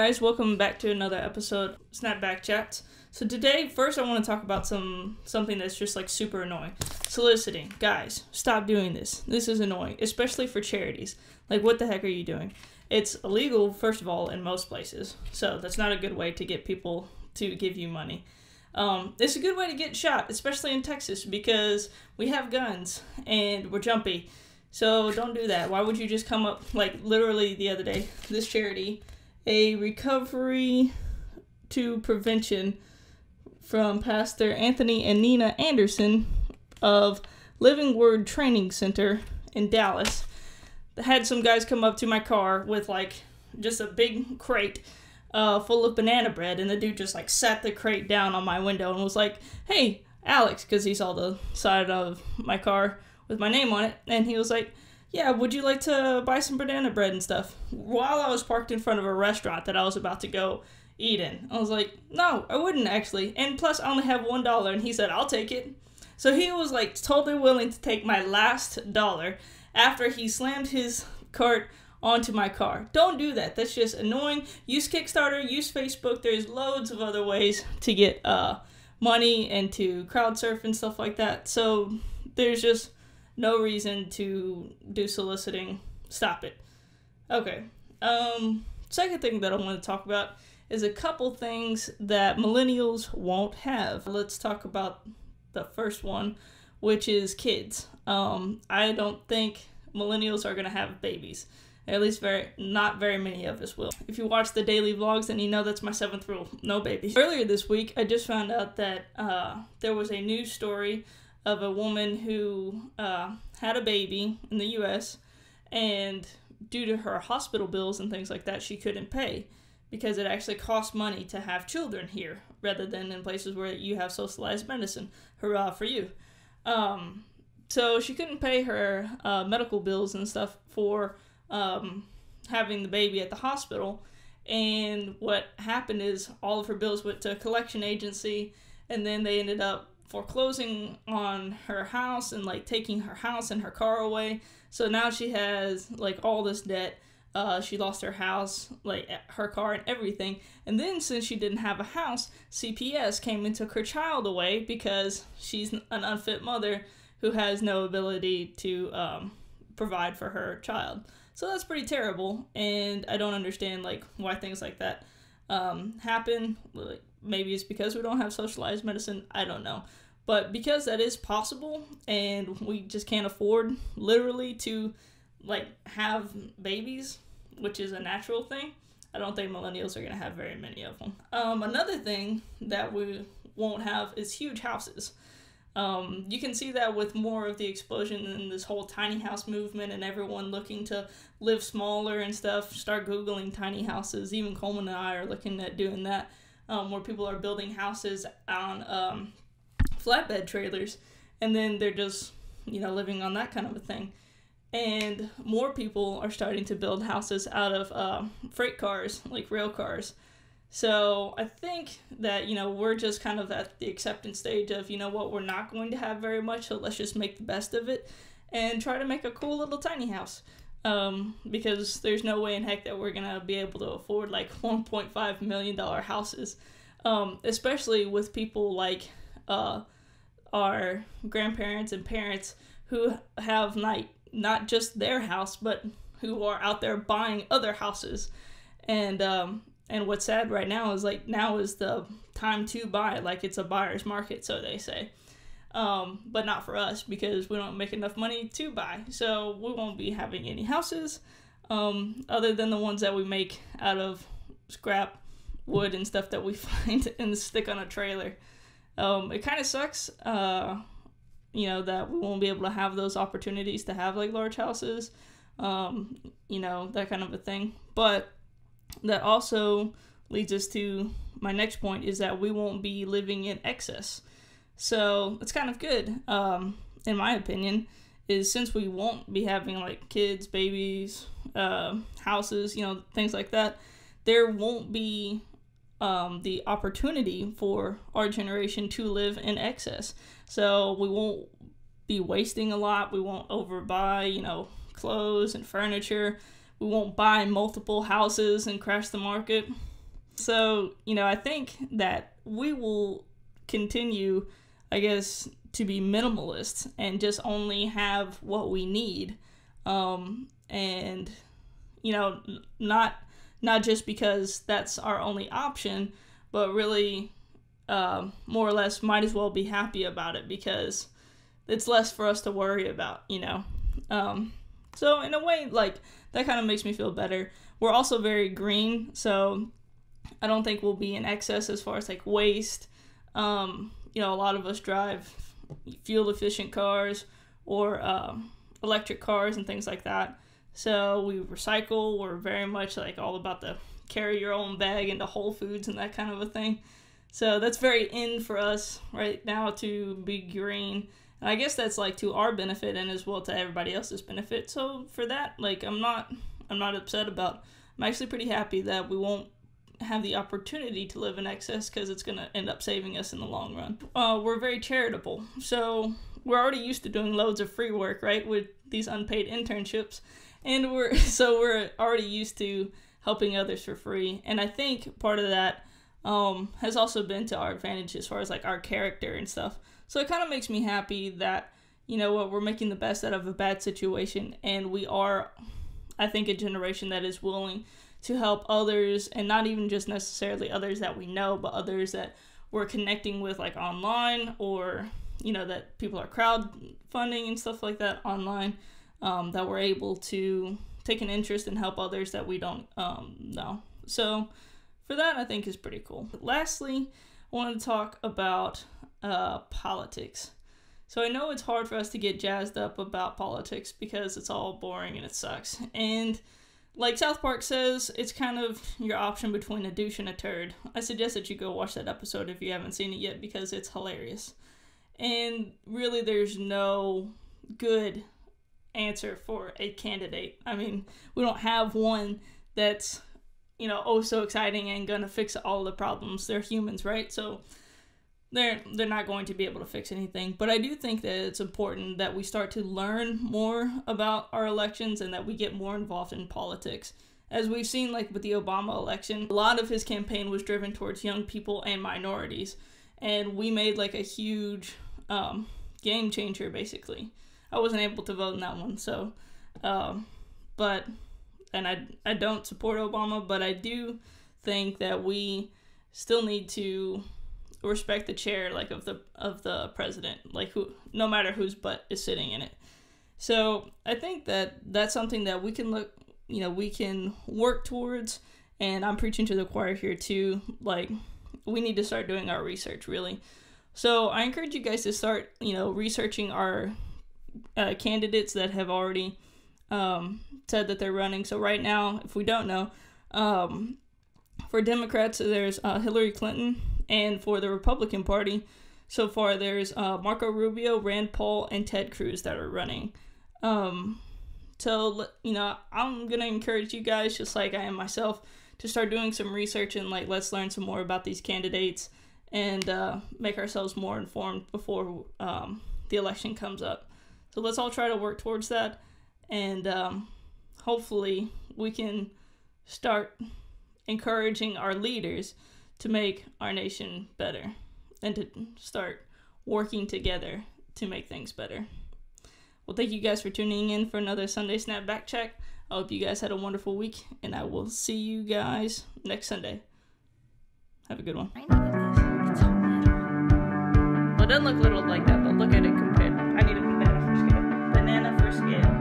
guys, welcome back to another episode of Snapback Chats. So today, first I want to talk about something that's just like super annoying. Soliciting. Guys, stop doing this. This is annoying, especially for charities. Like, what the heck are you doing? It's illegal, first of all, in most places. So that's not a good way to get people to give you money. It's a good way to get shot, especially in Texas, because we have guns and we're jumpy. So don't do that. Why would you just come up, like literally the other day, this charity, a recovery to prevention from Pastor Anthony and Nina Anderson of Living Word Training Center in Dallas, had some guys come up to my car with like just a big crate full of banana bread, and the dude just like sat the crate down on my window and was like, "Hey, Alex," because he saw the side of my car with my name on it, and he was like, "Yeah, would you like to buy some banana bread and stuff?" While I was parked in front of a restaurant that I was about to go eat in. I was like, "No, I wouldn't actually. And plus, I only have $1. And he said, "I'll take it." So he was like totally willing to take my last dollar after he slammed his cart onto my car. Don't do that. That's just annoying. Use Kickstarter, use Facebook. There's loads of other ways to get money and to crowd surf and stuff like that. So there's just no reason to do soliciting. Stop it. Okay. Second thing that I want to talk about is a couple things that millennials won't have. Let's talk about the first one, which is kids. I don't think millennials are going to have babies. At least not very many of us will. If you watch the daily vlogs, then you know that's my 7th rule. No babies. Earlier this week, I just found out that there was a news story of a woman who had a baby in the U.S. and due to her hospital bills and things like that, she couldn't pay because it actually costs money to have children here rather than in places where you have socialized medicine. Hurrah for you. So she couldn't pay her medical bills and stuff for having the baby at the hospital. And what happened is all of her bills went to a collection agency, and then they ended up foreclosing on her house and like taking her house and her car away. So now she has like all this debt. She lost her house, like her car and everything. And then since she didn't have a house, CPS came and took her child away because she's an unfit mother who has no ability to provide for her child. So that's pretty terrible, and I don't understand like why things like that happen. Like, maybe it's because we don't have socialized medicine, I don't know. But because that is possible and we just can't afford literally to like have babies, which is a natural thing, I don't think millennials are going to have very many of them. Another thing that we won't have is huge houses. You can see that with more of the explosion in this whole tiny house movement and everyone looking to live smaller and stuff. Start Googling tiny houses. Even Coleman and I are looking at doing that, where people are building houses on flatbed trailers, and then they're just, living on that kind of a thing. And more people are starting to build houses out of freight cars, like rail cars. So I think that, we're just kind of at the acceptance stage of, what, we're not going to have very much, so let's just make the best of it and try to make a cool little tiny house. Because there's no way in heck that we're going to be able to afford like $1.5 million houses. Especially with people like our grandparents and parents who have not just their house, but who are out there buying other houses. And what's sad right now is like now is the time to buy, like it's a buyer's market, so they say. But not for us because we don't make enough money to buy. So we won't be having any houses other than the ones that we make out of scrap wood and stuff that we find and stick on a trailer. It kind of sucks, that we won't be able to have those opportunities to have like large houses, that kind of a thing. But that also leads us to my next point, is that we won't be living in excess. So it's kind of good, in my opinion, is since we won't be having like kids, babies, houses, things like that, there won't be the opportunity for our generation to live in excess. So we won't be wasting a lot. We won't overbuy, clothes and furniture. We won't buy multiple houses and crash the market. So, I think that we will continue, I guess, to be minimalist and just only have what we need. And, not just because that's our only option, but really, more or less might as well be happy about it because it's less for us to worry about, So in a way, like, that kind of makes me feel better. We're also very green, so I don't think we'll be in excess as far as, like, waste. A lot of us drive fuel-efficient cars or electric cars and things like that. So we recycle. We're very much, like, all about the carry your own bag into Whole Foods and that kind of a thing. So that's very in for us right now to be green. And I guess that's, like, to our benefit and as well to everybody else's benefit. So for that, like, I'm not upset about. I'm actually pretty happy that we won't have the opportunity to live in excess because it's going to end up saving us in the long run. We're very charitable. So we're already used to doing loads of free work, right, with these unpaid internships. And we're already used to helping others for free. And I think part of that has also been to our advantage as far as, like, our character and stuff. So it kind of makes me happy that, we're making the best out of a bad situation. And we are, I think, a generation that is willing to help others, and not even just necessarily others that we know, but others that we're connecting with, like, online, or, that people are crowdfunding and stuff like that online, that we're able to take an interest and help others that we don't know. So for that, I think is pretty cool. Lastly, I want to talk about politics. So I know it's hard for us to get jazzed up about politics because it's all boring and it sucks. And like South Park says, it's kind of your option between a douche and a turd. I suggest that you go watch that episode if you haven't seen it yet because it's hilarious. And really, there's no good answer for a candidate. I mean, we don't have one that's, oh so exciting and gonna fix all the problems. They're humans, right? So they're not going to be able to fix anything. But I do think that it's important that we start to learn more about our elections and that we get more involved in politics. As we've seen, like, with the Obama election, a lot of his campaign was driven towards young people and minorities. And we made, like, a huge game changer, basically. I wasn't able to vote in that one, so, I don't support Obama, but I do think that we still need to respect the chair, like, of the president, like, who, no matter whose butt is sitting in it. So I think that that's something that we can we can work towards, and I'm preaching to the choir here too. Like, we need to start doing our research, really. So I encourage you guys to start, researching our candidates that have already said that they're running. So right now, if we don't know, for Democrats, there's Hillary Clinton, and for the Republican Party, so far there's Marco Rubio, Rand Paul, and Ted Cruz that are running. So, I'm going to encourage you guys, just like I am myself, to start doing some research and, like, let's learn some more about these candidates and make ourselves more informed before the election comes up. So let's all try to work towards that, and hopefully we can start encouraging our leaders to make our nation better and to start working together to make things better. Well, thank you guys for tuning in for another Sunday Snapback Check. I hope you guys had a wonderful week, and I will see you guys next Sunday. Have a good one. I needed this. It's so little. Well, it doesn't look little like that, but look at it compared. I need a banana for scale. Banana for scale.